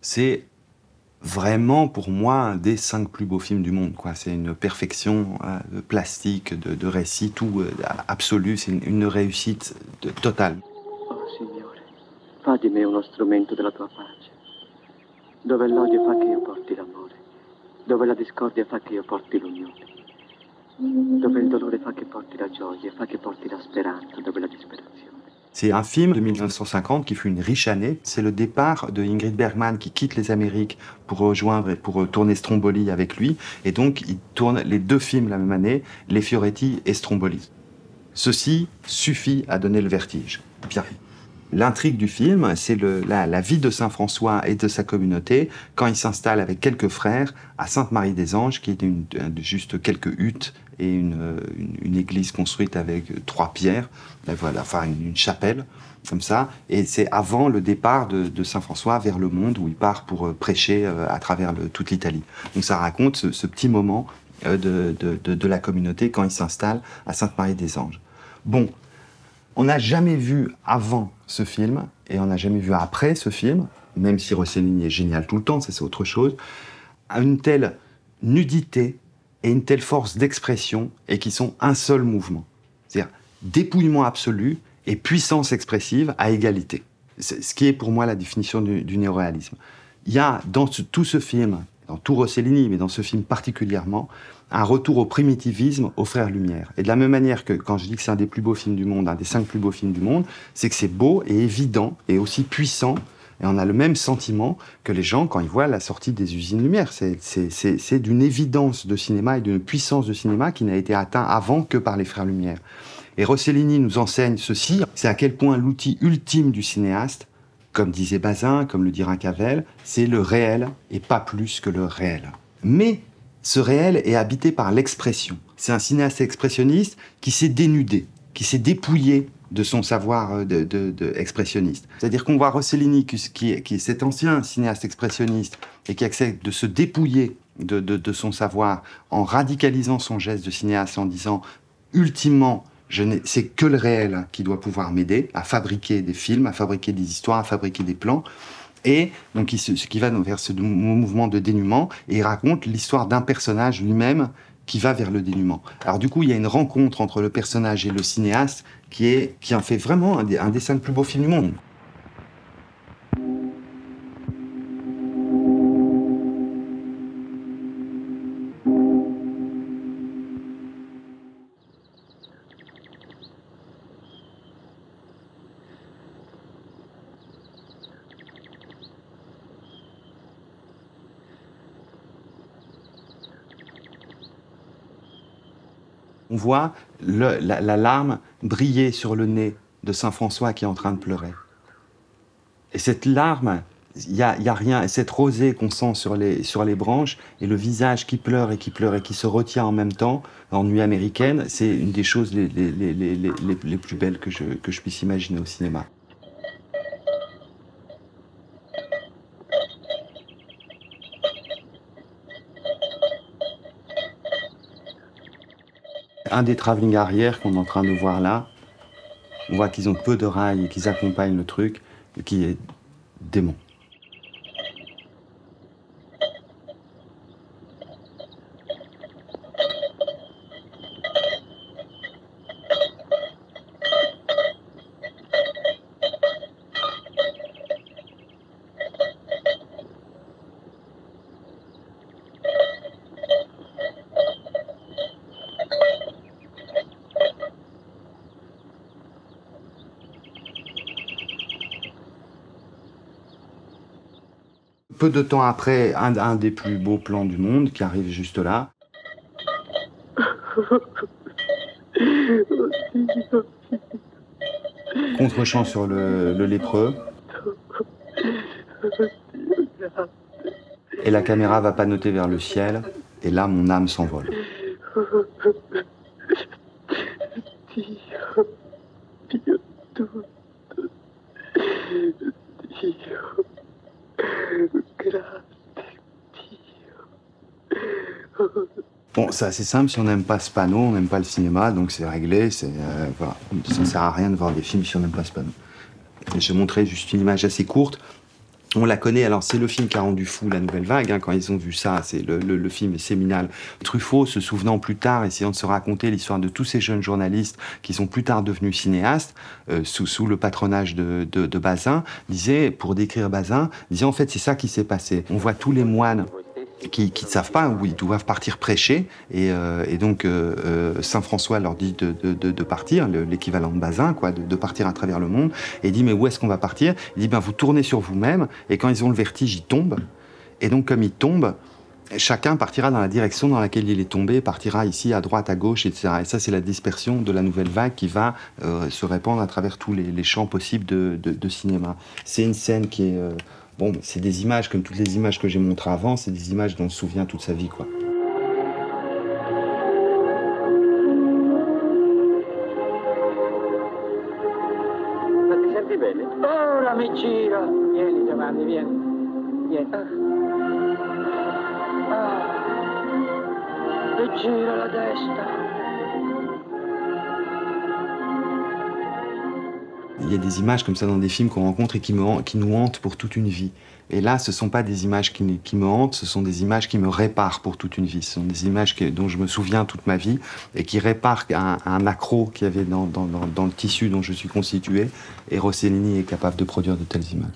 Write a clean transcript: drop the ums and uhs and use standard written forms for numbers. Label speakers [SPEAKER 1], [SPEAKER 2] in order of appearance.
[SPEAKER 1] C'est vraiment, pour moi, un des 5 plus beaux films du monde, quoi. C'est une perfection de plastique, de récit, tout absolu. C'est une réussite totale.
[SPEAKER 2] Oh Signore, fa di me uno strumento della tua pace. Dove l'odio fa che io porti l'amore. Dove la discordia fa che io porti l'unione. Dove il dolore fa che porti la gioia, fa che porti la speranza, dove la disperazione.
[SPEAKER 1] C'est un film de 1950 qui fut une riche année. C'est le départ de Ingrid Bergman qui quitte les Amériques pour rejoindre et pour tourner Stromboli avec lui. Et donc, il tourne les 2 films la même année, Les Fioretti et Stromboli. Ceci suffit à donner le vertige. Bien. L'intrigue du film, c'est la vie de Saint François et de sa communauté quand il s'installe avec quelques frères à Sainte-Marie-des-Anges, qui est juste quelques huttes et une église construite avec 3 pierres, voilà, enfin une chapelle, comme ça. Et c'est avant le départ de Saint François vers le monde, où il part pour prêcher à travers toute l'Italie. Donc ça raconte ce petit moment de la communauté quand il s'installe à Sainte-Marie-des-Anges. Bon. On n'a jamais vu avant ce film, et on n'a jamais vu après ce film, même si Rossellini est génial tout le temps, ça c'est autre chose, une telle nudité et une telle force d'expression, et qui sont un seul mouvement. C'est-à-dire dépouillement absolu et puissance expressive à égalité. C'est ce qui est pour moi la définition du néoréalisme. Il y a dans tout ce film, dans tout Rossellini, mais dans ce film particulièrement, un retour au primitivisme, aux Frères Lumière. Et de la même manière que quand je dis que c'est un des plus beaux films du monde, un des 5 plus beaux films du monde, c'est que c'est beau et évident et aussi puissant. Et on a le même sentiment que les gens quand ils voient la sortie des usines Lumière. C'est d'une évidence de cinéma et d'une puissance de cinéma qui n'a été atteint avant que par les Frères Lumière. Et Rossellini nous enseigne ceci, c'est à quel point l'outil ultime du cinéaste, comme disait Bazin, comme le dira Cavell, c'est le réel et pas plus que le réel. Mais ce réel est habité par l'expression. C'est un cinéaste expressionniste qui s'est dénudé, qui s'est dépouillé de son savoir expressionniste. C'est-à-dire qu'on voit Rossellini, qui est cet ancien cinéaste expressionniste, et qui accepte de se dépouiller de son savoir en radicalisant son geste de cinéaste, en disant « ultimement, c'est que le réel qui doit pouvoir m'aider à fabriquer des films, à fabriquer des histoires, à fabriquer des plans ». Et donc, qui va vers ce mouvement de dénuement, et il raconte l'histoire d'un personnage lui-même qui va vers le dénuement. Alors du coup, il y a une rencontre entre le personnage et le cinéaste qui en fait vraiment un des 5 plus beaux films du monde. On voit la larme briller sur le nez de Saint François qui est en train de pleurer. Et cette larme, il y a rien, cette rosée qu'on sent sur les branches, et le visage qui pleure et qui pleure et qui se retient en même temps, en nuit américaine, c'est une des choses les plus belles que je puisse imaginer au cinéma. Un des travelling arrière qu'on est en train de voir là, on voit qu'ils ont peu de rails et qu'ils accompagnent le truc, qui est démon. Peu de temps après, un des plus beaux plans du monde qui arrive juste là. Contre-champ sur le lépreux. Et la caméra va panoter vers le ciel, et là, mon âme s'envole. Bon, c'est assez simple, si on n'aime pas ce panneau, on n'aime pas le cinéma, donc c'est réglé, voilà. Ça ne sert à rien de voir des films si on n'aime pas ce panneau. J'ai montré juste une image assez courte. On la connaît, alors c'est le film qui a rendu fou la Nouvelle Vague, hein, quand ils ont vu ça, c'est le film est séminal. Truffaut, se souvenant plus tard, essayant de se raconter l'histoire de tous ces jeunes journalistes qui sont plus tard devenus cinéastes, sous le patronage de Bazin, disait, pour décrire Bazin, disait en fait c'est ça qui s'est passé. On voit tous les moines qui ne savent pas où ils doivent partir prêcher. Et donc, Saint François leur dit de partir, l'équivalent de Bazin, quoi, de partir à travers le monde. Et il dit, mais où est-ce qu'on va partir? Il dit, ben, vous tournez sur vous-même, et quand ils ont le vertige, ils tombent. Et donc, comme ils tombent, chacun partira dans la direction dans laquelle il est tombé, partira ici, à droite, à gauche, etc. Et ça, c'est la dispersion de la nouvelle vague qui va se répandre à travers tous les champs possibles de cinéma. C'est une scène qui est... Bon, c'est des images, comme toutes les images que j'ai montrées avant, c'est des images dont on se souvient toute sa vie, quoi.
[SPEAKER 2] Ma ti senti bene? Ora mi gira! Vieni Giovanni, vieni. Vieni. Mi gira la testa.
[SPEAKER 1] Il y a des images comme ça dans des films qu'on rencontre et qui nous hantent pour toute une vie. Et là, ce ne sont pas des images qui me hantent, ce sont des images qui me réparent pour toute une vie. Ce sont des images dont je me souviens toute ma vie et qui réparent un accroc qu'il y avait dans le tissu dont je suis constitué. Et Rossellini est capable de produire de telles images.